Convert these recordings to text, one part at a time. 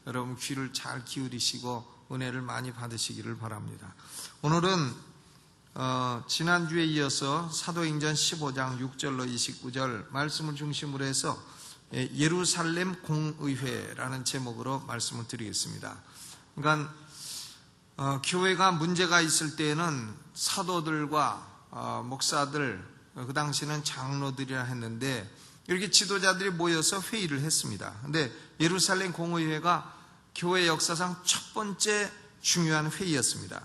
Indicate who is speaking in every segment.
Speaker 1: 여러분 귀를 잘 기울이시고 은혜를 많이 받으시기를 바랍니다. 오늘은 지난주에 이어서 사도행전 15장 6절로 29절 말씀을 중심으로 해서 예루살렘 공의회라는 제목으로 말씀을 드리겠습니다. 그러니까 교회가 문제가 있을 때에는 사도들과 목사들, 그 당시는 장로들이라 했는데 이렇게 지도자들이 모여서 회의를 했습니다. 근데 예루살렘 공의회가 교회 역사상 첫 번째 중요한 회의였습니다.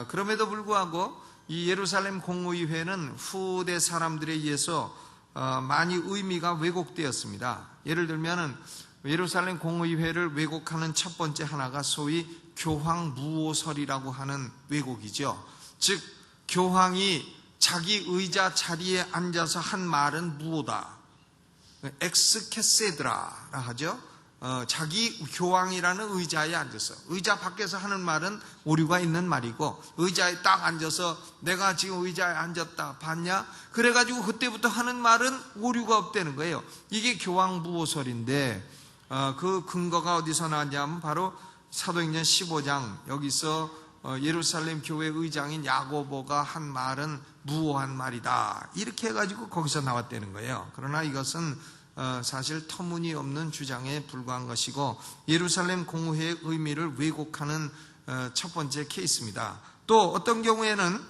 Speaker 1: 그럼에도 불구하고 이 예루살렘 공의회는 후대 사람들에 의해서 많이 의미가 왜곡되었습니다. 예를 들면은 예루살렘 공의회를 왜곡하는 첫 번째 하나가 소위 교황무오설이라고 하는 왜곡이죠. 즉 교황이 자기 의자 자리에 앉아서 한 말은 무오다. 엑스케세드라라 하죠. 자기 교황이라는 의자에 앉아서, 의자 밖에서 하는 말은 오류가 있는 말이고, 의자에 딱 앉아서 내가 지금 의자에 앉았다 봤냐? 그래가지고 그때부터 하는 말은 오류가 없다는 거예요. 이게 교황무오설인데 그 근거가 어디서 나왔냐면 바로 사도행전 15장, 여기서 예루살렘 교회 의장인 야고보가 한 말은 무오한 말이다, 이렇게 해가지고 거기서 나왔다는 거예요. 그러나 이것은 사실 터무니없는 주장에 불과한 것이고 예루살렘 공의회의 의미를 왜곡하는 첫 번째 케이스입니다. 또 어떤 경우에는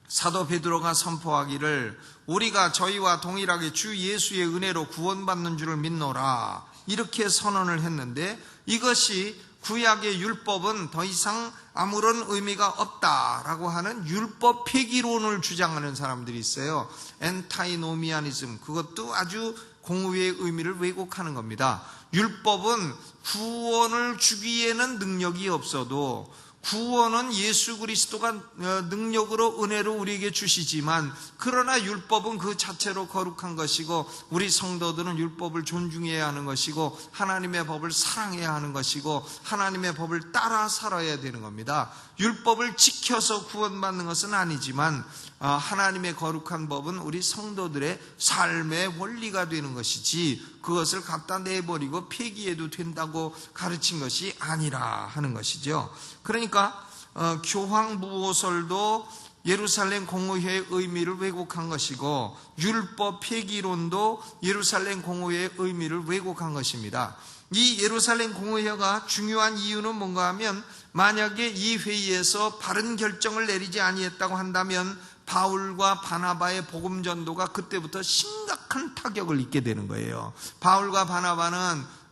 Speaker 1: 사도 베드로가 선포하기를 우리가 저희와 동일하게 주 예수의 은혜로 구원받는 줄을 믿노라, 이렇게 선언을 했는데 이것이 구약의 율법은 더 이상 아무런 의미가 없다라고 하는 율법 폐기론을 주장하는 사람들이 있어요. 엔타이노미아니즘, 그것도 아주 공의회의 의미를 왜곡하는 겁니다. 율법은 구원을 주기에는 능력이 없어도 구원은 예수 그리스도가 능력으로 은혜로 우리에게 주시지만, 그러나 율법은 그 자체로 거룩한 것이고 우리 성도들은 율법을 존중해야 하는 것이고 하나님의 법을 사랑해야 하는 것이고 하나님의 법을 따라 살아야 되는 겁니다. 율법을 지켜서 구원받는 것은 아니지만 하나님의 거룩한 법은 우리 성도들의 삶의 원리가 되는 것이지 그것을 갖다 내버리고 폐기해도 된다고 가르친 것이 아니라 하는 것이죠. 그러니까 교황무오설도 예루살렘 공의회의 의미를 왜곡한 것이고 율법 폐기론도 예루살렘 공의회의 의미를 왜곡한 것입니다. 이 예루살렘 공의회가 중요한 이유는 뭔가 하면, 만약에 이 회의에서 바른 결정을 내리지 아니했다고 한다면 바울과 바나바의 복음 전도가 그때부터 심각한 타격을 입게 되는 거예요. 바울과 바나바는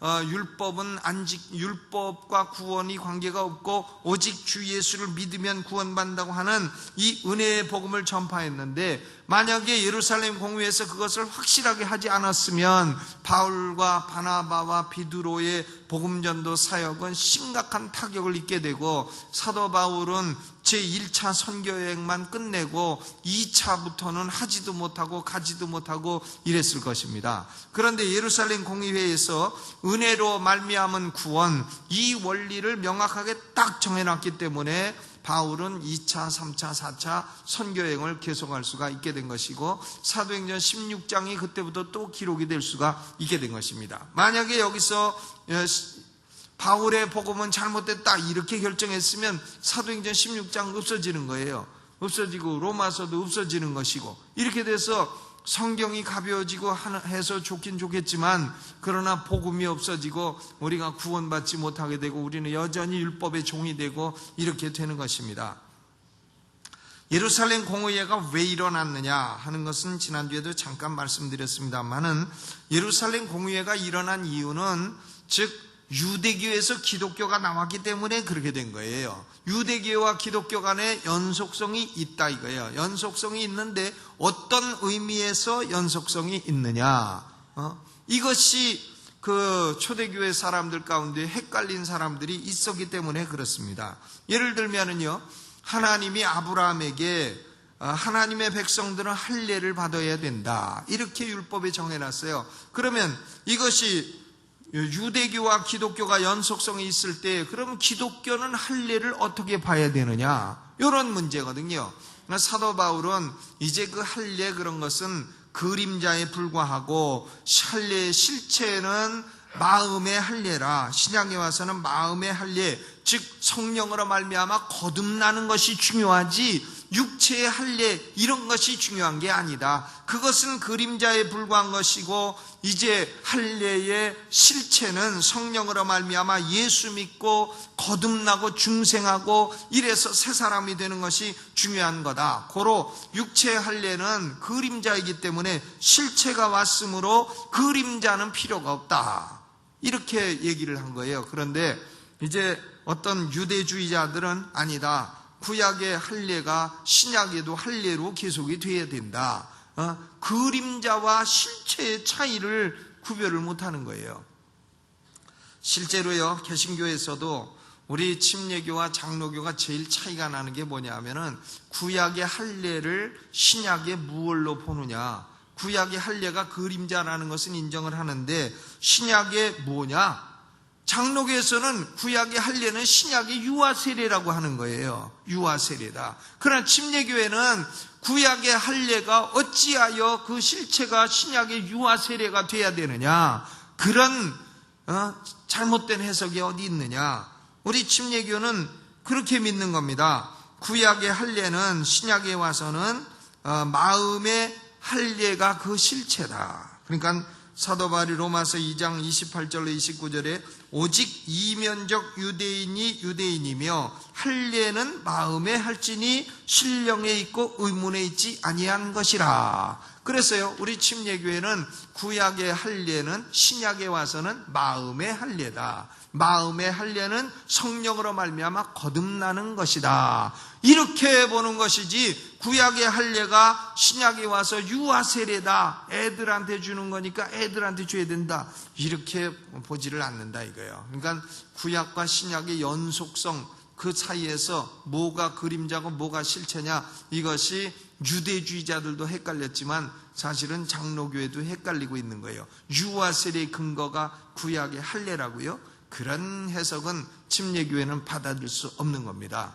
Speaker 1: 율법과 구원이 관계가 없고 오직 주 예수를 믿으면 구원받는다고 하는 이 은혜의 복음을 전파했는데, 만약에 예루살렘 공회에서 그것을 확실하게 하지 않았으면 바울과 바나바와 비두로의 복음전도 사역은 심각한 타격을 입게 되고 사도 바울은 제1차 선교여행만 끝내고 2차부터는 하지도 못하고 가지도 못하고 이랬을 것입니다. 그런데 예루살렘 공의회에서 은혜로 말미암은 구원, 이 원리를 명확하게 딱 정해놨기 때문에 바울은 2차, 3차, 4차 선교여행을 계속할 수가 있게 된 것이고 사도행전 16장이 그때부터 또 기록이 될 수가 있게 된 것입니다. 만약에 여기서 바울의 복음은 잘못됐다 이렇게 결정했으면 사도행전 16장 없어지는 거예요. 없어지고 로마서도 없어지는 것이고, 이렇게 돼서 성경이 가벼워지고 해서 좋긴 좋겠지만 그러나 복음이 없어지고 우리가 구원받지 못하게 되고 우리는 여전히 율법의 종이 되고 이렇게 되는 것입니다. 예루살렘 공의회가 왜 일어났느냐 하는 것은 지난주에도 잠깐 말씀드렸습니다만은, 예루살렘 공의회가 일어난 이유는 즉 유대교에서 기독교가 나왔기 때문에 그렇게 된 거예요. 유대교와 기독교 간에 연속성이 있다 이거예요. 연속성이 있는데 어떤 의미에서 연속성이 있느냐, 이것이 그 초대교회 사람들 가운데 헷갈린 사람들이 있었기 때문에 그렇습니다. 예를 들면은요, 하나님이 아브라함에게 하나님의 백성들은 할례를 받아야 된다 이렇게 율법에 정해놨어요. 그러면 이것이 유대교와 기독교가 연속성이 있을 때 그럼 기독교는 할례를 어떻게 봐야 되느냐, 이런 문제거든요. 사도 바울은 이제 그 할례 그런 것은 그림자에 불과하고 할례의 실체는 마음의 할례라. 신약에 와서는 마음의 할례, 즉 성령으로 말미암아 거듭나는 것이 중요하지 육체의 할례 이런 것이 중요한 게 아니다. 그것은 그림자에 불과한 것이고 이제 할례의 실체는 성령으로 말미암아 예수 믿고 거듭나고 중생하고 이래서 새 사람이 되는 것이 중요한 거다. 고로 육체의 할례는 그림자이기 때문에 실체가 왔으므로 그림자는 필요가 없다. 이렇게 얘기를 한 거예요. 그런데 이제 어떤 유대주의자들은 아니다. 구약의 할례가 신약에도 할례로 계속이 돼야 된다. 그림자와 실체의 차이를 구별을 못하는 거예요. 실제로요, 개신교에서도 우리 침례교와 장로교가 제일 차이가 나는 게 뭐냐면은 구약의 할례를 신약의 무엇로 보느냐. 구약의 할례가 그림자라는 것은 인정을 하는데 신약의 뭐냐? 장로교에서는 구약의 할례는 신약의 유아세례라고 하는 거예요. 유아세례다. 그러나 침례교회는 구약의 할례가 어찌하여 그 실체가 신약의 유아세례가 돼야 되느냐. 그런 잘못된 해석이 어디 있느냐. 우리 침례교는 그렇게 믿는 겁니다. 구약의 할례는 신약에 와서는 마음의 할례가 그 실체다. 그러니까 사도 바울이 로마서 2장 28절로 29절에 오직 이면적 유대인이 유대인이며 할례는 마음에 할지니 신령에 있고 의문에 있지 아니한 것이라. 그래서요, 우리 침례교회는 구약의 할례는 신약에 와서는 마음의 할례다. 마음의 할례는 성령으로 말미암아 거듭나는 것이다. 이렇게 보는 것이지 구약의 할례가 신약에 와서 유아세례다. 애들한테 주는 거니까 애들한테 줘야 된다. 이렇게 보지를 않는다 이거예요. 그러니까 구약과 신약의 연속성 그 사이에서 뭐가 그림자고 뭐가 실체냐, 이것이 유대주의자들도 헷갈렸지만 사실은 장로교회도 헷갈리고 있는 거예요. 유아세례의 근거가 구약의 할례라고요? 그런 해석은 침례교회는 받아들일 수 없는 겁니다.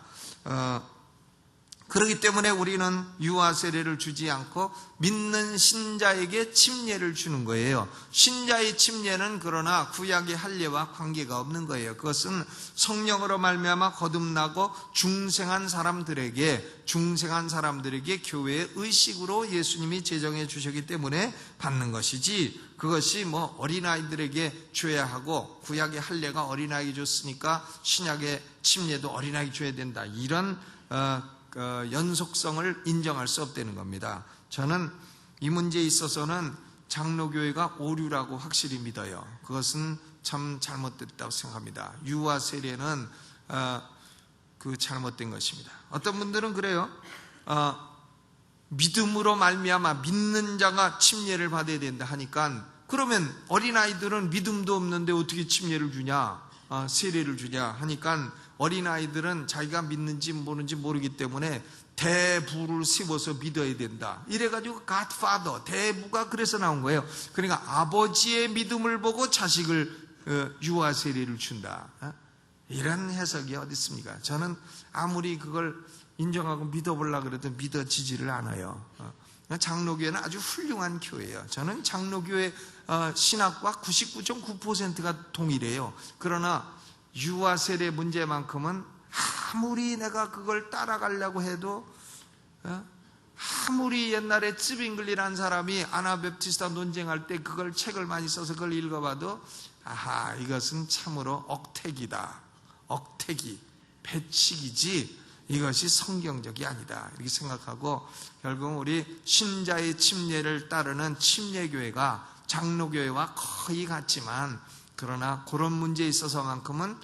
Speaker 1: 그렇기 때문에 우리는 유아세례를 주지 않고 믿는 신자에게 침례를 주는 거예요. 신자의 침례는 그러나 구약의 할례와 관계가 없는 거예요. 그것은 성령으로 말미암아 거듭나고 중생한 사람들에게 교회의 의식으로 예수님이 제정해 주셨기 때문에 받는 것이지, 그것이 뭐 어린아이들에게 줘야 하고 구약의 할례가 어린아이에게 줬으니까 신약의 침례도 어린아이에게 줘야 된다. 이런 연속성을 인정할 수 없다는 겁니다. 저는 이 문제에 있어서는 장로교회가 오류라고 확실히 믿어요. 그것은 참 잘못됐다고 생각합니다. 유아 세례는 그 잘못된 것입니다. 어떤 분들은 그래요. 믿음으로 말미암아 믿는 자가 침례를 받아야 된다 하니까, 그러면 어린아이들은 믿음도 없는데 어떻게 침례를 주냐, 세례를 주냐 하니까 어린아이들은 자기가 믿는지 모르는지 모르기 때문에 대부를 씹어서 믿어야 된다. 이래가지고 갓파더, 대부가 그래서 나온 거예요. 그러니까 아버지의 믿음을 보고 자식을 유아 세례를 준다. 이런 해석이 어디 있습니까? 저는 아무리 그걸 인정하고 믿어보려고 그래도 믿어지지를 않아요. 장로교회는 아주 훌륭한 교회예요. 저는 장로교회 신학과 99.9%가 동일해요. 그러나 유아 세례 문제만큼은 아무리 내가 그걸 따라가려고 해도, 아무리 옛날에 쯔빙글리라는 사람이 아나베프티스타 논쟁할 때 그걸 책을 많이 써서 그걸 읽어봐도 아하, 이것은 참으로 억태기, 배치기지 이것이 성경적이 아니다, 이렇게 생각하고, 결국 우리 신자의 침례를 따르는 침례교회가 장로교회와 거의 같지만, 그러나 그런 문제에 있어서만큼은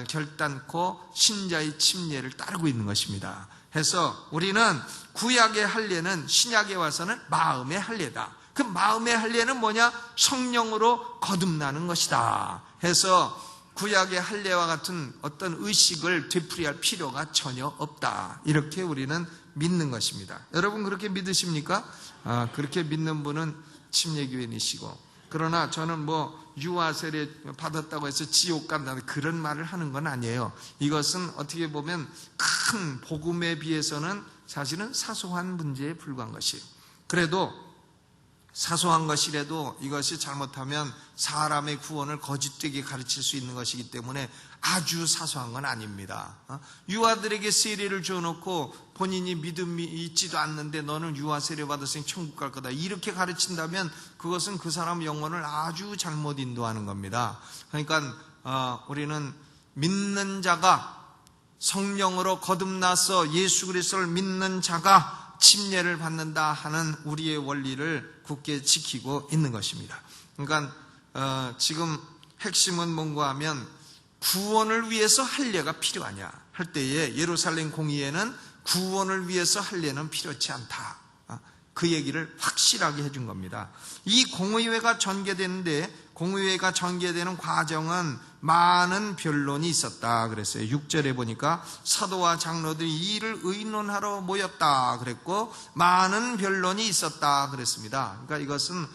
Speaker 1: 결단코 신자의 침례를 따르고 있는 것입니다. 해서 우리는 구약의 할례는 신약에 와서는 마음의 할례다. 그 마음의 할례는 뭐냐? 성령으로 거듭나는 것이다. 해서 구약의 할례와 같은 어떤 의식을 되풀이할 필요가 전혀 없다. 이렇게 우리는 믿는 것입니다. 여러분 그렇게 믿으십니까? 그렇게 믿는 분은 침례교인이시고, 그러나 저는 유아 세례 받았다고 해서 지옥 간다는 그런 말을 하는 건 아니에요. 이것은 어떻게 보면 큰 복음에 비해서는 사실은 사소한 문제에 불과한 것이에요. 그래도 사소한 것이라도 이것이 잘못하면 사람의 구원을 거짓되게 가르칠 수 있는 것이기 때문에 아주 사소한 건 아닙니다. 유아들에게 세례를 줘놓고 본인이 믿음이 있지도 않는데 너는 유아 세례 받았으니 천국 갈 거다, 이렇게 가르친다면 그것은 그 사람 영혼을 아주 잘못 인도하는 겁니다. 그러니까 우리는 믿는 자가, 성령으로 거듭나서 예수 그리스도를 믿는 자가 침례를 받는다 하는 우리의 원리를 굳게 지키고 있는 것입니다. 그러니까 지금 핵심은 뭔가 하면 구원을 위해서 할례가 필요하냐 할 때에 예루살렘 공의회는 구원을 위해서 할례는 필요치 않다, 그 얘기를 확실하게 해준 겁니다. 이 공의회가 전개되는데 공의회가 전개되는 과정은 많은 변론이 있었다 그랬어요. 6절에 보니까 사도와 장로들이 이 일을 의논하러 모였다 그랬고 많은 변론이 있었다 그랬습니다. 그러니까 이것은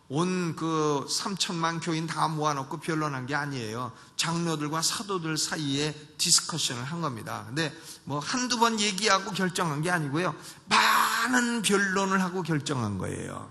Speaker 1: 온 그 3천만 교인 다 모아놓고 변론한 게 아니에요. 장로들과 사도들 사이에 디스커션을 한 겁니다. 근데 한두 번 얘기하고 결정한 게 아니고요, 많은 변론을 하고 결정한 거예요.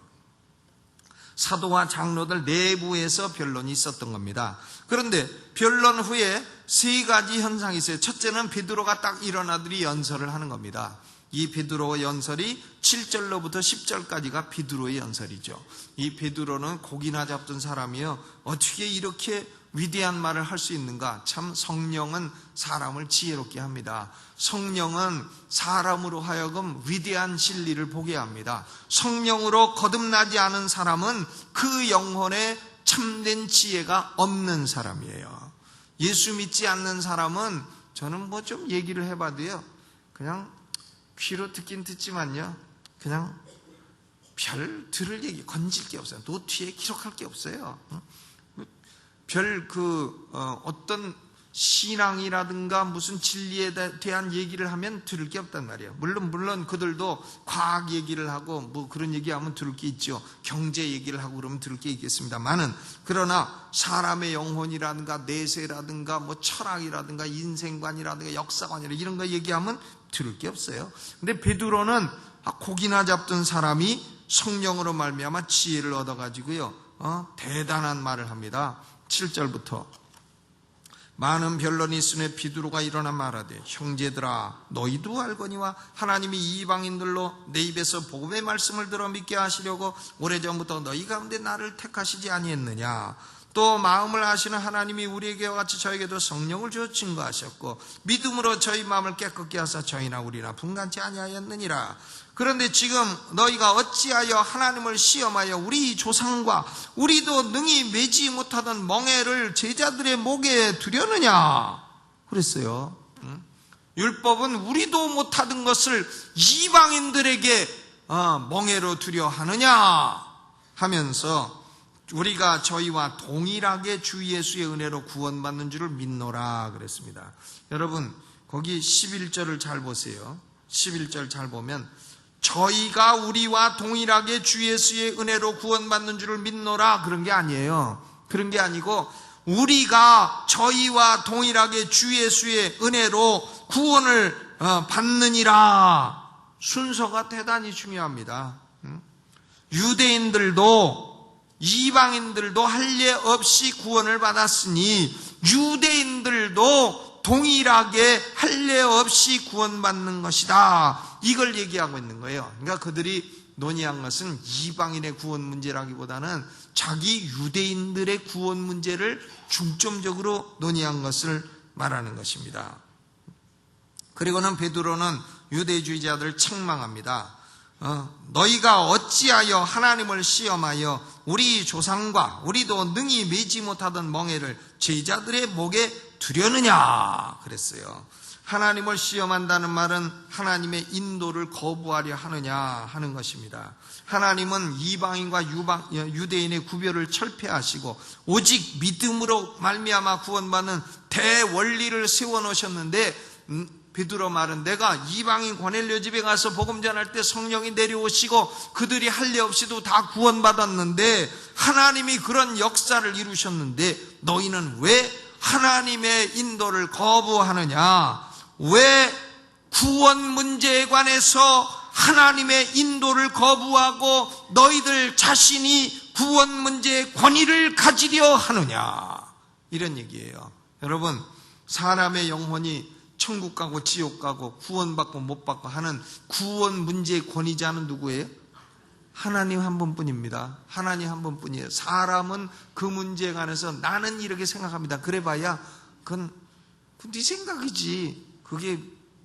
Speaker 1: 사도와 장로들 내부에서 변론이 있었던 겁니다. 그런데 변론 후에 세 가지 현상이 있어요. 첫째는 베드로가 딱 일어나더니 연설을 하는 겁니다. 이 베드로의 연설이 7절로부터 10절까지가 베드로의 연설이죠. 이 베드로는 고기나 잡던 사람이요, 어떻게 이렇게 위대한 말을 할 수 있는가? 참 성령은 사람을 지혜롭게 합니다. 성령은 사람으로 하여금 위대한 진리를 보게 합니다. 성령으로 거듭나지 않은 사람은 그 영혼에 참된 지혜가 없는 사람이에요. 예수 믿지 않는 사람은, 저는 좀 얘기를 해봐도요, 그냥 귀로 듣긴 듣지만요, 그냥 별 들을 얘기, 건질 게 없어요. 노트에 기록할 게 없어요. 별 어떤 신앙이라든가 무슨 진리에 대한 얘기를 하면 들을 게 없단 말이에요. 물론 그들도 과학 얘기를 하고 그런 얘기하면 들을 게 있죠. 경제 얘기를 하고 그러면 들을 게 있겠습니다만은, 그러나 사람의 영혼이라든가 내세라든가 철학이라든가 인생관이라든가 역사관이라든가 이런 거 얘기하면 들을 게 없어요. 근데 베드로는 고기나 잡던 사람이 성령으로 말미암아 지혜를 얻어가지고요, 대단한 말을 합니다. 7절부터 많은 변론이 있으니 베드로가 일어나 말하되, 형제들아 너희도 알거니와 하나님이 이방인들로 내 입에서 복음의 말씀을 들어 믿게 하시려고 오래전부터 너희 가운데 나를 택하시지 아니했느냐. 또 마음을 아시는 하나님이 우리에게와 같이 저에게도 성령을 주어 증거하셨고 믿음으로 저희 마음을 깨끗게 하사 저희나 우리나 분간치 아니하였느니라. 그런데 지금 너희가 어찌하여 하나님을 시험하여 우리 조상과 우리도 능히 매지 못하던 멍에를 제자들의 목에 두려느냐 그랬어요. 율법은 우리도 못하던 것을 이방인들에게 멍에로 두려 하느냐 하면서 우리가 저희와 동일하게 주 예수의 은혜로 구원받는 줄을 믿노라 그랬습니다. 여러분 거기 11절을 잘 보세요. 11절 잘 보면 저희가 우리와 동일하게 주 예수의 은혜로 구원받는 줄을 믿노라 그런 게 아니에요. 그런 게 아니고 우리가 저희와 동일하게 주 예수의 은혜로 구원을 받느니라. 순서가 대단히 중요합니다. 유대인들도 이방인들도 할례 없이 구원을 받았으니 유대인들도 동일하게 할례 없이 구원받는 것이다. 이걸 얘기하고 있는 거예요. 그러니까 그들이 논의한 것은 이방인의 구원 문제라기보다는 자기 유대인들의 구원 문제를 중점적으로 논의한 것을 말하는 것입니다. 그리고는 베드로는 유대주의자들을 책망합니다. 너희가 어찌하여 하나님을 시험하여 우리 조상과 우리도 능히 매지 못하던 멍에를 제자들의 목에 두려느냐 그랬어요. 하나님을 시험한다는 말은 하나님의 인도를 거부하려 하느냐 하는 것입니다. 하나님은 이방인과 유대인의 구별을 철폐하시고 오직 믿음으로 말미암아 구원받는 대원리를 세워놓으셨는데 베드로 말은 내가 이방인 고넬료 집에 가서 복음 전할 때 성령이 내려오시고 그들이 할례 없이도 다 구원받았는데 하나님이 그런 역사를 이루셨는데 너희는 왜 하나님의 인도를 거부하느냐? 왜 구원 문제에 관해서 하나님의 인도를 거부하고 너희들 자신이 구원 문제의 권위를 가지려 하느냐, 이런 얘기예요. 여러분, 사람의 영혼이 천국 가고 지옥 가고 구원받고 못 받고 하는 구원 문제의 권위자는 누구예요? 하나님 한 분뿐입니다. 하나님 한 분뿐이에요. 사람은 그 문제에 관해서 나는 이렇게 생각합니다, 그래봐야 그건 네 생각이지, 그게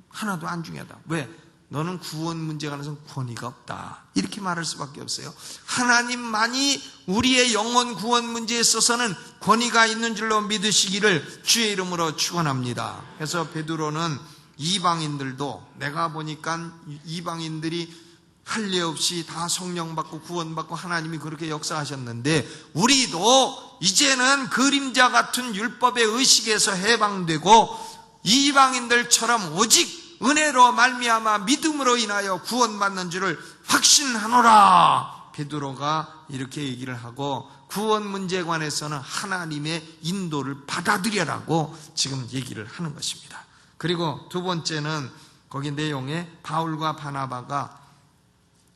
Speaker 1: 하나도 안 중요하다. 왜? 너는 구원 문제에 관해서는 권위가 없다, 이렇게 말할 수밖에 없어요. 하나님만이 우리의 영혼 구원 문제에 있어서는 권위가 있는 줄로 믿으시기를 주의 이름으로 축원합니다. 그래서 베드로는 이방인들도, 내가 보니까 이방인들이 할례 없이 다 성령 받고 구원 받고 하나님이 그렇게 역사하셨는데, 우리도 이제는 그림자 같은 율법의 의식에서 해방되고 이방인들처럼 오직 은혜로 말미암아 믿음으로 인하여 구원받는 줄을 확신하노라, 베드로가 이렇게 얘기를 하고, 구원 문제에 관해서는 하나님의 인도를 받아들여라고 지금 얘기를 하는 것입니다. 그리고 두 번째는 거기 내용에 바울과 바나바가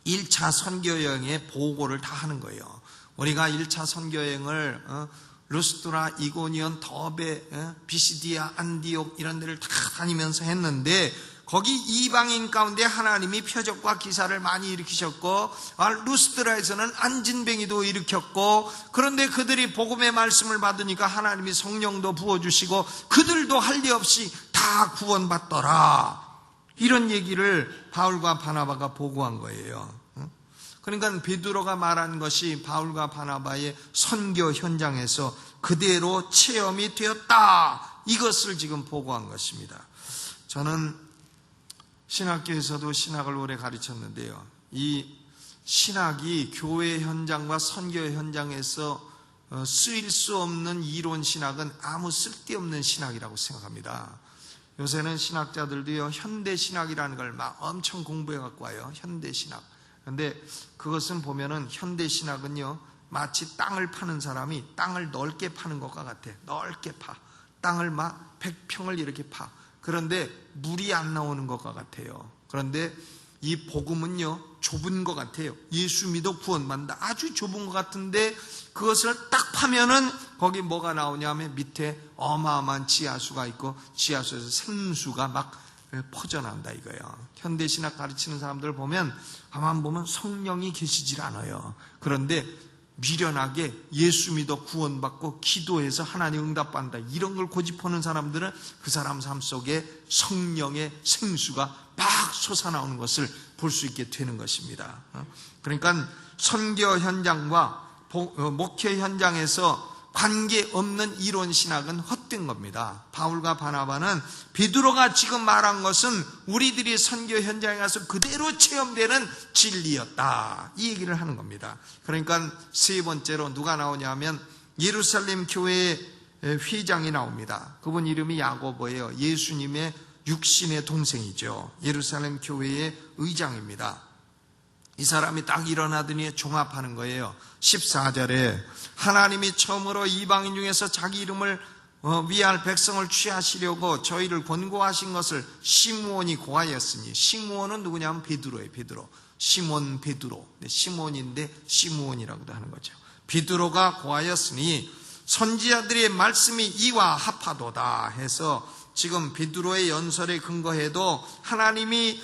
Speaker 1: 1차 선교여행의 보고를 다 하는 거예요. 우리가 1차 선교여행을 루스드라, 이고니온, 더베, 비시디아, 안디옥 이런 데를 다 다니면서 했는데, 거기 이방인 가운데 하나님이 표적과 기사를 많이 일으키셨고, 루스드라에서는 안진뱅이도 일으켰고, 그런데 그들이 복음의 말씀을 받으니까 하나님이 성령도 부어주시고 그들도 할례 없이 다 구원받더라, 이런 얘기를 바울과 바나바가 보고한 거예요. 그러니까 베드로가 말한 것이 바울과 바나바의 선교 현장에서 그대로 체험이 되었다, 이것을 지금 보고한 것입니다. 저는 신학교에서도 신학을 오래 가르쳤는데요, 이 신학이 교회 현장과 선교 현장에서 쓰일 수 없는 이론 신학은 아무 쓸데없는 신학이라고 생각합니다. 요새는 신학자들도요, 현대 신학이라는 걸 막 엄청 공부해 갖고 와요. 현대 신학. 그런데 그것은 보면은 현대 신학은요, 마치 땅을 파는 사람이 땅을 넓게 파는 것과 같아. 넓게 파. 땅을 막 100평을 이렇게 파. 그런데 물이 안 나오는 것과 같아요. 그런데 이 복음은요, 좁은 것 같아요. 예수 믿어 구원받는다, 아주 좁은 것 같은데, 그것을 딱 파면은 거기 뭐가 나오냐면 밑에 어마어마한 지하수가 있고, 지하수에서 생수가 막 퍼져나온다 이거예요. 현대신학 가르치는 사람들 보면 가만 보면 성령이 계시질 않아요. 그런데 미련하게 예수 믿어 구원받고 기도해서 하나님 응답받는다, 이런 걸 고집하는 사람들은 그 사람 삶 속에 성령의 생수가 막 솟아나오는 것을 볼 수 있게 되는 것입니다. 그러니까 선교 현장과 목회 현장에서 관계없는 이론 신학은 헛된 겁니다. 바울과 바나바는 베드로가 지금 말한 것은 우리들이 선교 현장에 가서 그대로 체험되는 진리였다, 이 얘기를 하는 겁니다. 그러니까 세 번째로 누가 나오냐면 예루살렘 교회의 회장이 나옵니다. 그분 이름이 야고보예요. 예수님의 육신의 동생이죠. 예루살렘 교회의 의장입니다. 이 사람이 딱 일어나더니 종합하는 거예요. 14절에 하나님이 처음으로 이방인 중에서 자기 이름을 위할 백성을 취하시려고 저희를 권고하신 것을 시므온이 고하였으니, 시므온은 누구냐면 베드로예요. 베드로. 시몬 베드로. 시몬인데 시므온이라고도 하는 거죠. 베드로가 고하였으니 선지자들의 말씀이 이와 합하도다 해서, 지금 베드로의 연설에 근거해도 하나님이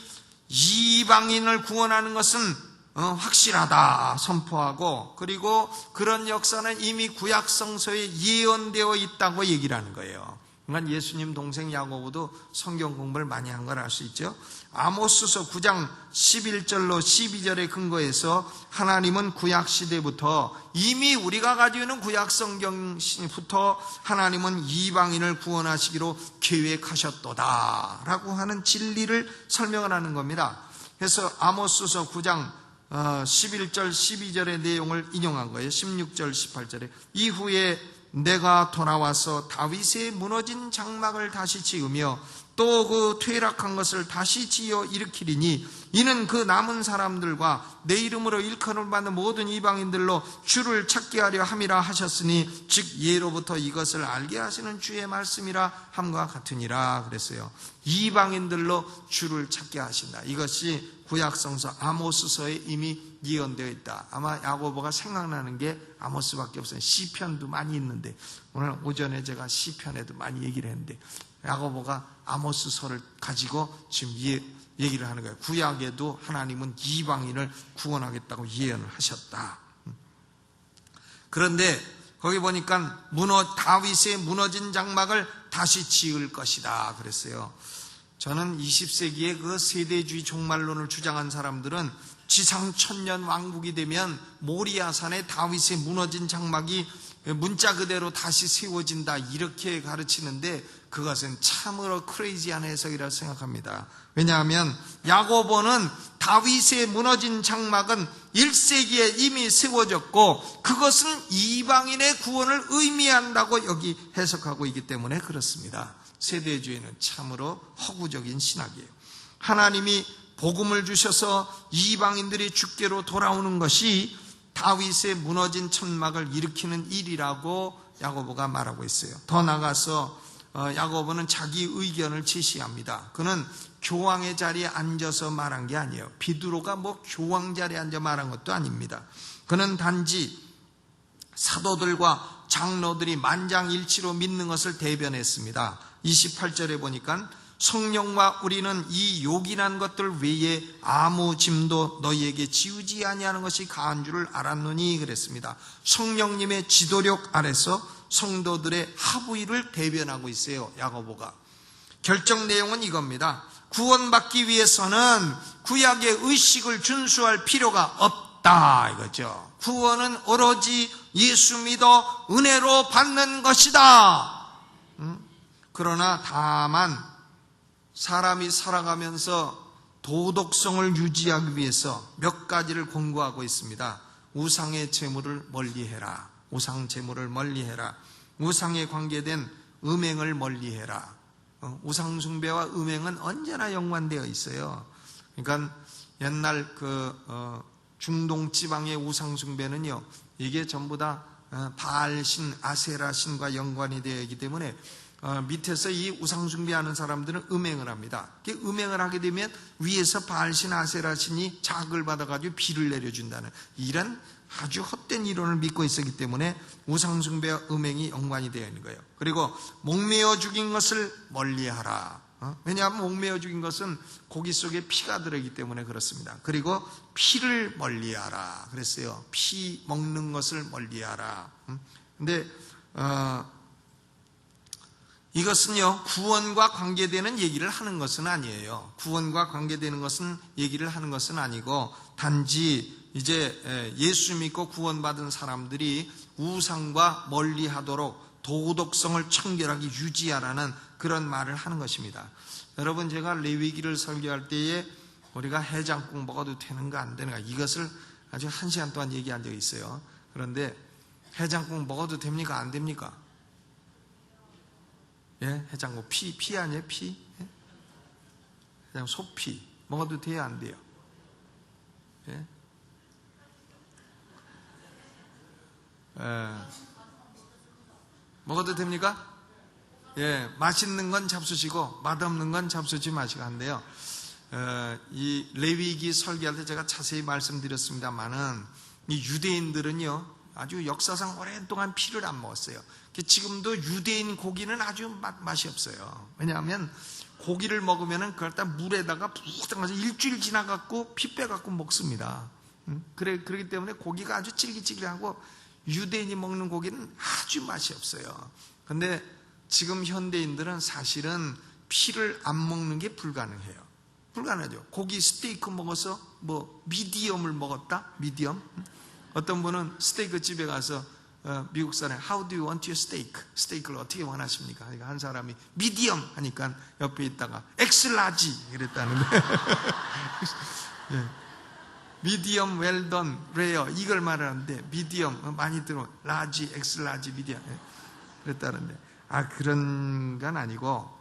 Speaker 1: 이방인을 구원하는 것은 확실하다 선포하고, 그리고 그런 역사는 이미 구약 성서에 예언되어 있다고 얘기를 하는 거예요. 그러니까 예수님 동생 야고보도 성경 공부를 많이 한 걸 알 수 있죠. 아모스서 9장 11절로 12절에 근거해서 하나님은 구약 시대부터, 이미 우리가 가지고 있는 구약 성경부터 하나님은 이방인을 구원하시기로 계획하셨도다 라고 하는 진리를 설명을 하는 겁니다. 그래서 아모스서 9장 11절 12절의 내용을 인용한 거예요. 16절 18절에 이후에 내가 돌아와서 다윗의 무너진 장막을 다시 지으며 또 그 퇴락한 것을 다시 지어 일으키리니, 이는 그 남은 사람들과 내 이름으로 일컬음을 받는 모든 이방인들로 주를 찾게 하려 함이라 하셨으니, 즉 예로부터 이것을 알게 하시는 주의 말씀이라 함과 같으니라 그랬어요. 이방인들로 주를 찾게 하신다, 이것이 구약성서 아모스서에 이미 예언되어 있다. 아마 야고보가 생각나는 게 아모스밖에 없어요. 시편도 많이 있는데 오늘 오전에 제가 시편에도 많이 얘기를 했는데 야고보가 아모스서를 가지고 지금 얘기를 하는 거예요. 구약에도 하나님은 이방인을 구원하겠다고 예언을 하셨다. 그런데 거기 보니까 다윗의 무너진 장막을 다시 지을 것이다 그랬어요. 저는 20세기에 그 세대주의 종말론을 주장한 사람들은 지상 천년 왕국이 되면 모리아산에 다윗의 무너진 장막이 문자 그대로 다시 세워진다 이렇게 가르치는데 그것은 참으로 크레이지한 해석이라고 생각합니다. 왜냐하면 야고보는 다윗의 무너진 장막은 1세기에 이미 세워졌고 그것은 이방인의 구원을 의미한다고 여기 해석하고 있기 때문에 그렇습니다. 세대주의는 참으로 허구적인 신학이에요. 하나님이 복음을 주셔서 이방인들이 주께로 돌아오는 것이 다윗의 무너진 천막을 일으키는 일이라고 야고보가 말하고 있어요. 더 나아가서 야고보는 자기 의견을 제시합니다. 그는 교황의 자리에 앉아서 말한 게 아니에요. 비두로가 교황 자리에 앉아 말한 것도 아닙니다. 그는 단지 사도들과 장로들이 만장일치로 믿는 것을 대변했습니다. 28절에 보니까 성령과 우리는 이 요긴한 것들 외에 아무 짐도 너희에게 지우지 아니하는 것이 가한 줄을 알았노니 그랬습니다. 성령님의 지도력 아래서 성도들의 합의를 대변하고 있어요. 야고보가. 결정 내용은 이겁니다. 구원받기 위해서는 구약의 의식을 준수할 필요가 없다 이거죠. 구원은 오로지 예수 믿어 은혜로 받는 것이다. 그러나 다만 사람이 살아가면서 도덕성을 유지하기 위해서 몇 가지를 권고하고 있습니다. 우상의 재물을 멀리해라. 우상 재물을 멀리해라. 우상에 관계된 음행을 멀리해라. 우상 숭배와 음행은 언제나 연관되어 있어요. 그러니까 옛날 중동 지방의 우상 숭배는요, 이게 전부 다 바알신, 아세라신과 연관이 되어 있기 때문에 밑에서 이 우상 숭배하는 사람들은 음행을 합니다. 음행을 하게 되면 위에서 바알신, 아세라신이 자극을 받아가지고 비를 내려준다는 이런 아주 헛된 이론을 믿고 있었기 때문에 우상 숭배와 음행이 연관이 되어 있는 거예요. 그리고 목매어 죽인 것을 멀리하라. 왜냐하면 목매어 죽인 것은 고기 속에 피가 들어있기 때문에 그렇습니다. 그리고 피를 멀리하라 그랬어요. 피 먹는 것을 멀리하라. 근데 이것은요, 구원과 관계되는 얘기를 하는 것은 아니에요. 구원과 관계되는 것은 얘기를 하는 것은 아니고 단지 이제 예수 믿고 구원받은 사람들이 우상과 멀리하도록 도덕성을 청결하게 유지하라는 그런 말을 하는 것입니다. 여러분, 제가 레위기를 설교할 때에 우리가 해장국 먹어도 되는가 안 되는가 이것을 아주 1시간 동안 얘기한 적이 있어요. 그런데 해장국 먹어도 됩니까 안 됩니까? 예, 해장국 피 아니에요? 피? 예? 해장 소피 먹어도 돼요 안 돼요? 예? 먹어도 됩니까? 예, 맛있는 건 잡수시고 맛없는 건 잡수지 마시고 한데요. 이 레위기 설교할 때 제가 자세히 말씀드렸습니다만은 이 유대인들은요 아주 역사상 오랫동안 피를 안 먹었어요. 지금도 유대인 고기는 아주 맛이 없어요. 왜냐하면 고기를 먹으면은 그걸 다 물에다가 푹 담가서 일주일 지나갖고 피 빼갖고 먹습니다. 그렇기 때문에 고기가 아주 질기질기하고 유대인이 먹는 고기는 아주 맛이 없어요. 근데 지금 현대인들은 사실은 피를 안 먹는 게 불가능해요. 불가능하죠. 고기 스테이크 먹어서 미디엄을 먹었다? 미디엄? 어떤 분은 스테이크 집에 가서 미국 사람이 How do you want your steak? 스테이크를 어떻게 원하십니까? 그러니까 한 사람이 미디엄 하니까 옆에 있다가 엑스라지 그랬다는데 예. 미디엄, 웰던, 레어 이걸 말하는데 미디엄 많이 들어 라지, 엑스라지, 미디엄 그랬다는데 그런 건 아니고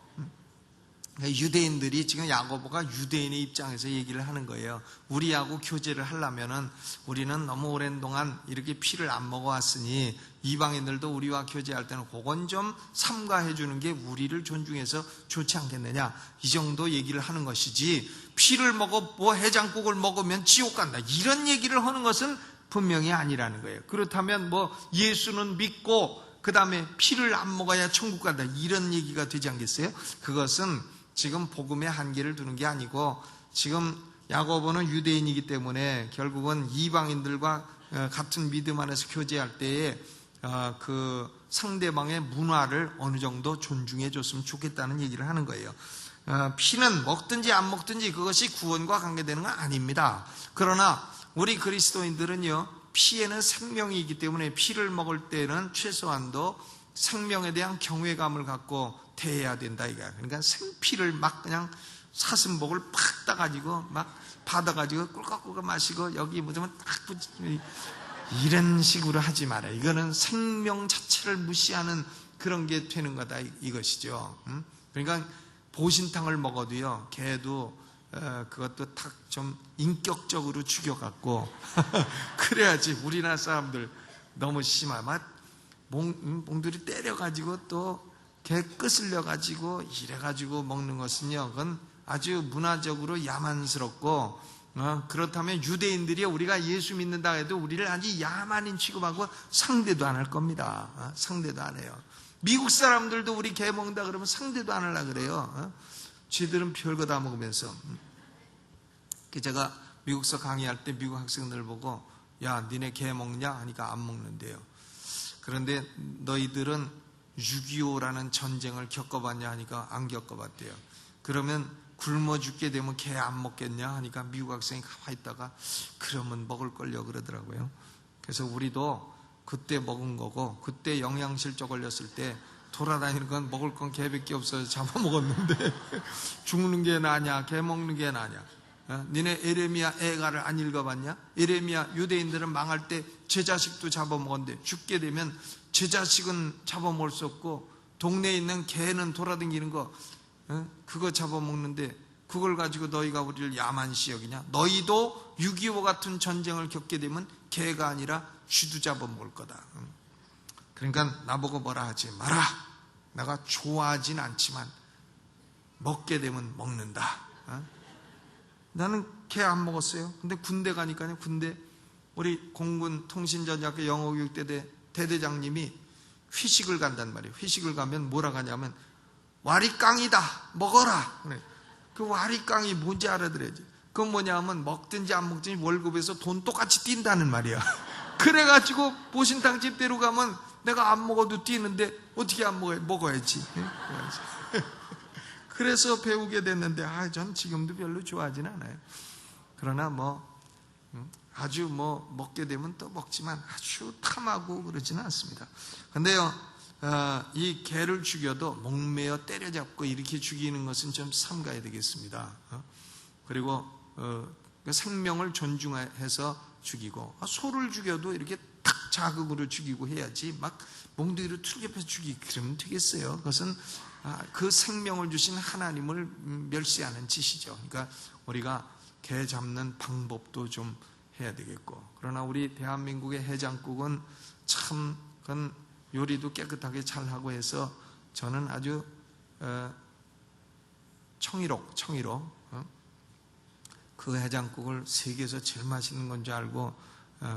Speaker 1: 유대인들이 지금 야고보가 유대인의 입장에서 얘기를 하는 거예요. 우리하고 교제를 하려면은 우리는 너무 오랜 동안 이렇게 피를 안 먹어왔으니 이방인들도 우리와 교제할 때는 그건 좀 삼가해 주는 게 우리를 존중해서 좋지 않겠느냐, 이 정도 얘기를 하는 것이지, 피를 먹어 뭐 해장국을 먹으면 지옥 간다 이런 얘기를 하는 것은 분명히 아니라는 거예요. 그렇다면 뭐 예수는 믿고 그 다음에 피를 안 먹어야 천국 간다 이런 얘기가 되지 않겠어요? 그것은 지금 복음의 한계를 두는 게 아니고, 지금 야고보는 유대인이기 때문에 결국은 이방인들과 같은 믿음 안에서 교제할 때에 그 상대방의 문화를 어느 정도 존중해 줬으면 좋겠다는 얘기를 하는 거예요. 피는 먹든지 안 먹든지 그것이 구원과 관계되는 건 아닙니다. 그러나 우리 그리스도인들은요, 피에는 생명이 있기 때문에 피를 먹을 때는 최소한도 생명에 대한 경외감을 갖고 대해야 된다 이거야. 그러니까 생피를 막 그냥 사슴복을 팍 따가지고 막 받아가지고 꿀꺽꿀꺽 마시고 여기 묻으면 딱 붙이고 이런 식으로 하지 마라. 이거는 생명 자체를 무시하는 그런 게 되는 거다 이것이죠. 그러니까 보신탕을 먹어도요, 개도 그것도 탁 좀 인격적으로 죽여갖고 그래야지. 우리나라 사람들 너무 심하면 몽들이 때려가지고 또 개 끄슬려가지고 이래가지고 먹는 것은요, 그건 아주 문화적으로 야만스럽고, 그렇다면 유대인들이 우리가 예수 믿는다 해도 우리를 아주 야만인 취급하고 상대도 안 할 겁니다. 상대도 안 해요. 미국 사람들도 우리 개 먹는다 그러면 상대도 안 하려고 그래요. 쥐들은 별거 다 먹으면서. 제가 미국서 강의할 때 미국 학생들 보고, 야 니네 개 먹냐 하니까 안 먹는데요. 그런데 너희들은 6.25라는 전쟁을 겪어봤냐 하니까 안 겪어봤대요. 그러면 굶어 죽게 되면 개 안 먹겠냐 하니까 미국 학생이 가만히 있다가 그러면 먹을 걸요 그러더라고요. 그래서 우리도 그때 먹은 거고, 그때 영양실조 걸렸을 때 돌아다니는 건 먹을 건 개밖에 없어서 잡아먹었는데 죽는 게 나냐 개 먹는 게 나냐. 니네 에레미야 애가를 안 읽어봤냐? 에레미야 유대인들은 망할 때 제 자식도 잡아먹었는데 죽게 되면 제 자식은 잡아먹을 수 없고 동네에 있는 개는 돌아다니는 거 그거 잡아먹는데 그걸 가지고 너희가 우리를 야만시 여기냐? 너희도 6.25 같은 전쟁을 겪게 되면 개가 아니라 쥐도 잡아먹을 거다. 그러니까 나보고 뭐라 하지 마라. 내가 좋아하진 않지만 먹게 되면 먹는다. 나는 개 안 먹었어요. 근데 군대 가니까요, 군대 우리 공군 통신전략교 영어교육대 대대장님이 회식을 간단 말이에요. 회식을 가면 뭐라 하냐면 와리깡이다 먹어라. 그 와리깡이 뭔지 알아들어야지. 그건 뭐냐면 먹든지 안 먹든지 월급에서 돈 똑같이 뛴다는 말이야. 그래가지고 보신탕 집대로 가면 내가 안 먹어도 뛰는데 어떻게 안 먹어요? 먹어야지. 그래서 배우게 됐는데 전 지금도 별로 좋아하진 않아요. 그러나 아주 먹게 되면 또 먹지만 아주 탐하고 그러지는 않습니다. 근데요, 이 개를 죽여도 목매어 때려잡고 이렇게 죽이는 것은 좀 삼가야 되겠습니다. 그리고 생명을 존중해서 죽이고, 소를 죽여도 이렇게 탁 자극으로 죽이고 해야지 막 몽둥이로 틀개펴서 죽이고 그러면 되겠어요. 그것은 그 생명을 주신 하나님을 멸시하는 짓이죠. 그러니까 우리가 개 잡는 방법도 좀 해야 되겠고, 그러나 우리 대한민국의 해장국은 참 그건 요리도 깨끗하게 잘하고 해서 저는 아주 청일옥 그 해장국을 세계에서 제일 맛있는 건 줄 알고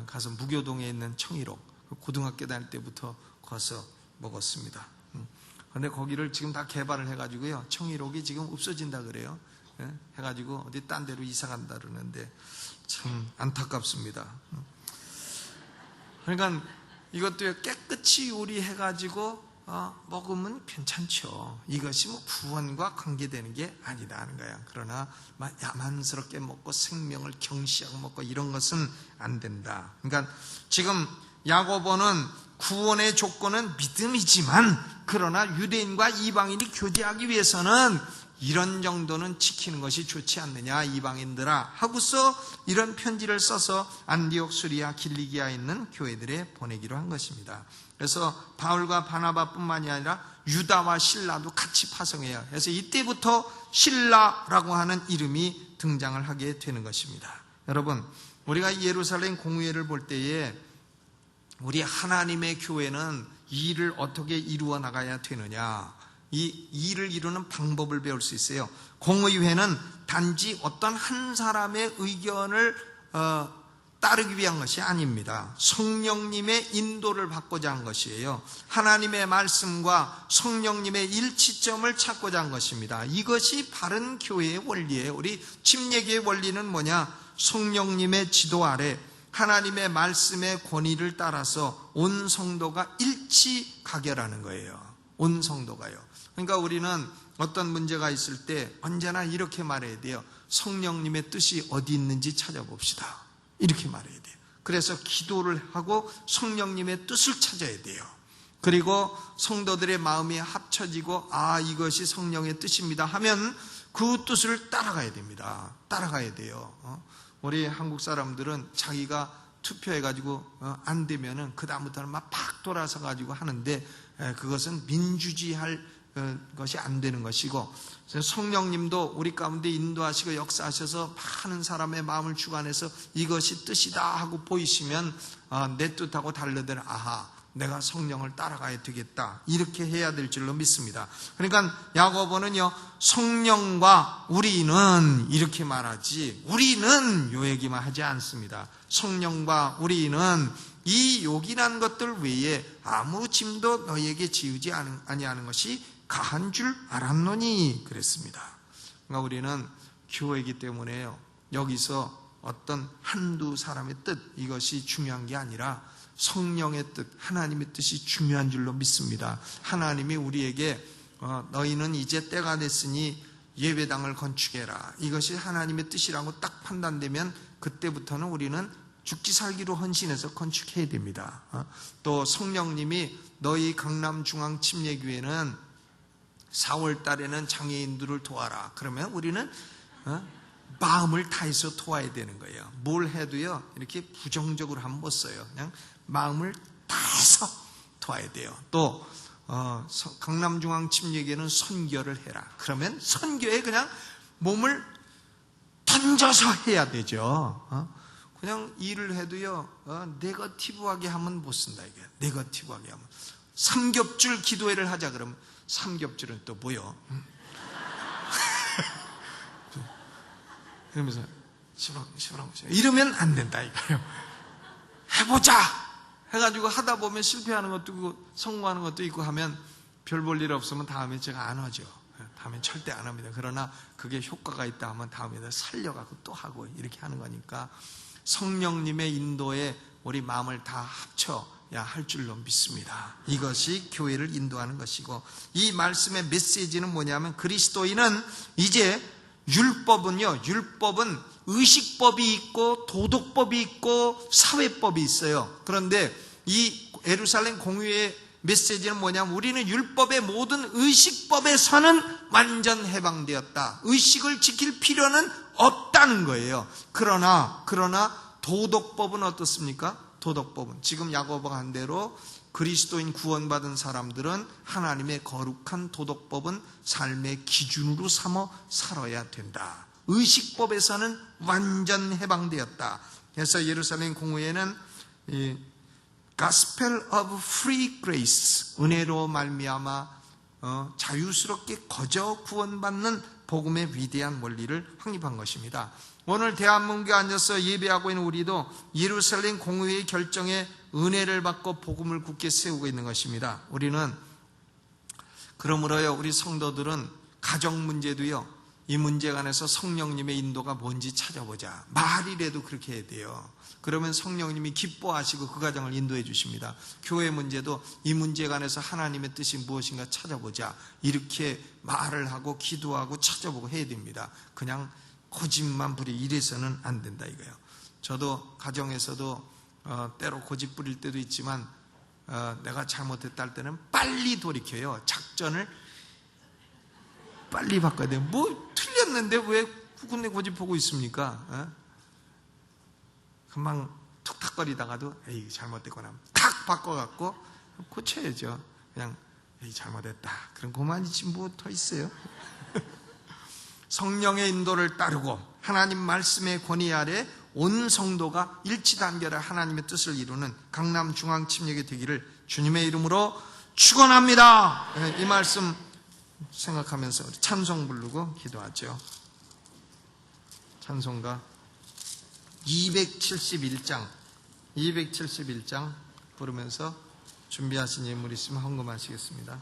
Speaker 1: 가서 무교동에 있는 청일옥, 고등학교 다닐 때부터 가서 먹었습니다. 그런데 거기를 지금 다 개발을 해가지고요, 청일옥이 지금 없어진다 그래요. 해가지고 어디 딴 데로 이사 간다 그러는데 참 안타깝습니다. 그러니까 이것도 깨끗이 요리해가지고 먹으면 괜찮죠. 이것이 구원과 관계되는 게 아니다 하는 거야. 그러나 야만스럽게 먹고 생명을 경시하고 먹고 이런 것은 안 된다. 그러니까 지금 야고보는 구원의 조건은 믿음이지만, 그러나 유대인과 이방인이 교제하기 위해서는 이런 정도는 지키는 것이 좋지 않느냐 이방인들아 하고서 이런 편지를 써서 안디옥, 수리아, 길리기아에 있는 교회들에 보내기로 한 것입니다. 그래서 바울과 바나바뿐만이 아니라 유다와 실라도 같이 파송해요. 그래서 이때부터 실라라고 하는 이름이 등장을 하게 되는 것입니다. 여러분, 우리가 예루살렘 공회를 볼 때에 우리 하나님의 교회는 이 일을 어떻게 이루어 나가야 되느냐, 이 일을 이루는 방법을 배울 수 있어요. 공의회는 단지 어떤 한 사람의 의견을 따르기 위한 것이 아닙니다. 성령님의 인도를 받고자 한 것이에요. 하나님의 말씀과 성령님의 일치점을 찾고자 한 것입니다. 이것이 바른 교회의 원리예요. 우리 침례교의 원리는 뭐냐? 성령님의 지도 아래 하나님의 말씀의 권위를 따라서 온 성도가 일치가결하는 거예요. 온 성도가요. 그러니까 우리는 어떤 문제가 있을 때 언제나 이렇게 말해야 돼요. 성령님의 뜻이 어디 있는지 찾아봅시다. 이렇게 말해야 돼요. 그래서 기도를 하고 성령님의 뜻을 찾아야 돼요. 그리고 성도들의 마음이 합쳐지고 이것이 성령의 뜻입니다 하면 그 뜻을 따라가야 됩니다. 따라가야 돼요. 우리 한국 사람들은 자기가 투표해가지고 안 되면은 그 다음부터는 막 팍 돌아서 가지고 하는데 그것은 민주주의할 것이 안 되는 것이고, 성령님도 우리 가운데 인도하시고 역사하셔서 많은 사람의 마음을 주관해서 이것이 뜻이다 하고 보이시면 내 뜻하고 다르더라, 내가 성령을 따라가야 되겠다, 이렇게 해야 될 줄로 믿습니다. 그러니까 야고보는요, 성령과 우리는 이렇게 말하지 우리는 요 얘기만 하지 않습니다. 성령과 우리는 이 요긴한 것들 외에 아무 짐도 너희에게 지우지 아니하는 것이 가한 줄 알았노니 그랬습니다. 그러니까 우리는 교회이기 때문에요, 여기서 어떤 한두 사람의 뜻, 이것이 중요한 게 아니라 성령의 뜻, 하나님의 뜻이 중요한 줄로 믿습니다. 하나님이 우리에게 너희는 이제 때가 됐으니 예배당을 건축해라, 이것이 하나님의 뜻이라고 딱 판단되면 그때부터는 우리는 죽기 살기로 헌신해서 건축해야 됩니다. 또 성령님이 너희 강남중앙 침례교회는 4월 달에는 장애인들을 도와라, 그러면 우리는 마음을 다해서 도와야 되는 거예요. 뭘 해도요 이렇게 부정적으로 하면 못 써요. 그냥 마음을 다해서 도와야 돼요. 또 강남중앙 침례교회는 선교를 해라, 그러면 선교에 그냥 몸을 던져서 해야 되죠. 그냥 일을 해도요 네거티브하게 하면 못 쓴다, 이게. 네거티브하게 하면 삼겹줄 기도회를 하자 그러면 삼겹줄은 또 뭐요? 그러면서 시방 이러면 안 된다 이거예요. 해보자 해가지고 하다 보면 실패하는 것도 있고 성공하는 것도 있고 하면 별 볼 일 없으면 다음에 제가 안 하죠. 다음엔 절대 안 합니다. 그러나 그게 효과가 있다 하면 다음에다 살려가고 또 하고 이렇게 하는 거니까 성령님의 인도에 우리 마음을 다 합쳐야 할 줄로 믿습니다. 이것이 교회를 인도하는 것이고, 이 말씀의 메시지는 뭐냐면 그리스도인은 이제 율법은 의식법이 있고 도덕법이 있고 사회법이 있어요. 그런데 이 예루살렘 공회의 메시지는 뭐냐면 우리는 율법의 모든 의식법에서는 완전 해방되었다. 의식을 지킬 필요는 없다는 거예요. 그러나 도덕법은 어떻습니까? 도덕법은 지금 야고보가 한 대로 그리스도인 구원받은 사람들은 하나님의 거룩한 도덕법은 삶의 기준으로 삼아 살아야 된다. 의식법에서는 완전 해방되었다. 그래서 예루살렘 공회에는 Gospel of Free Grace, 은혜로 말미암아 자유스럽게 거저 구원받는 복음의 위대한 원리를 확립한 것입니다. 오늘 대한민국에 앉아서 예배하고 있는 우리도 예루살렘 공회의 결정에 은혜를 받고 복음을 굳게 세우고 있는 것입니다. 우리는 그러므로요, 우리 성도들은 가정 문제도요, 이 문제에 관해서 성령님의 인도가 뭔지 찾아보자. 말이라도 그렇게 해야 돼요. 그러면 성령님이 기뻐하시고 그 가정을 인도해 주십니다. 교회 문제도 이 문제에 관해서 하나님의 뜻이 무엇인가 찾아보자. 이렇게 말을 하고 기도하고 찾아보고 해야 됩니다. 그냥 고집만 부리 이래서는 안 된다 이거예요. 저도 가정에서도 때로 고집 부릴 때도 있지만 내가 잘못했다 할 때는 빨리 돌이켜요. 작전을 빨리 바꿔야 돼요. 뭐 틀렸는데 왜 군데 고집하고 있습니까? 금방 툭탁거리다가도 에이 잘못됐거나 탁 바꿔갖고 고쳐야죠. 그냥 에이 잘못했다. 그럼 그만이지 뭐 더 있어요. 성령의 인도를 따르고 하나님 말씀의 권위 아래 온 성도가 일치단결해 하나님의 뜻을 이루는 강남 중앙 침례교 되기를 주님의 이름으로 축원합니다. 이 말씀 생각하면서 우리 찬송 부르고 기도하죠. 찬송가 271장 부르면서 준비하신 예물 있으면 헌금하시겠습니다.